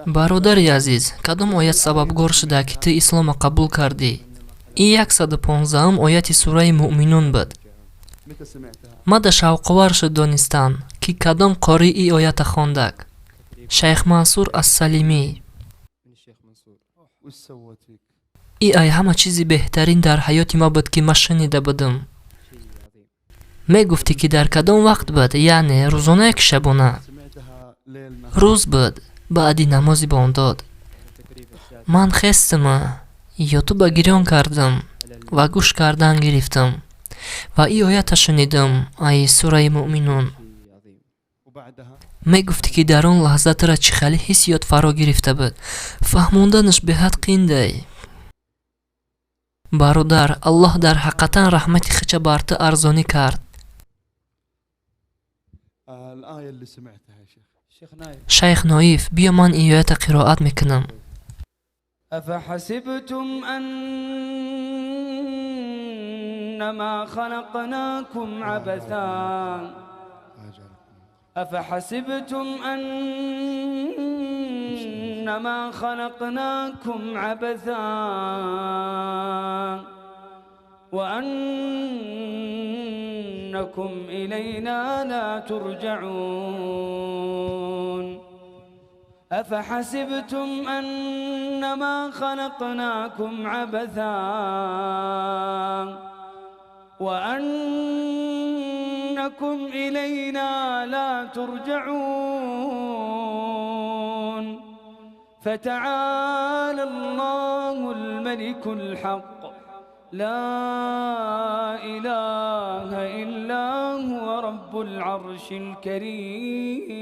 бародари азиз, кадом оят сабабгор шуда ки ту ислома қабул кардӣ? И 115-ум ояти сураи Муъминун буд. мада шавқовар шуд донистан ки кадом қори и оята хондак. шайх Мансур ас-Салимӣ. И ай ҳама чизи беҳтарин дар ҳаёти ма буд ки ма шунида будам. мегуфтӣ ки дар кадом вақт буд, яъне рӯзона як шабона? рӯз буд, баъди намози бомдод. ман хестам ютуба гирён кардам ва гӯш кардан гирифтам ва и оята шунидам, ай сураи Муъминун. мегуфтӣ ки дар он лаҳза тура чӣ хеле ҳиссиёт фаро гирифта буд. фаҳмонданаш беҳад қиндай. бародар, Аллоҳ дар ҳақиқатан раҳмати хича бар ту арзонӣ кард. шайх Ноиф, биё ман ин оята қироат мекунам. أفحسبتم أنما خلقناكم عبثا أفحسبتم أنما خلقناكم عبثا وأنكم إلينا لا ترجعون أفحسبتم أنما خلقناكم عبثا وأنكم إلينا لا ترجعون فتعالى الله الملك الحق لا إله إلا هو رب العرش الكريم.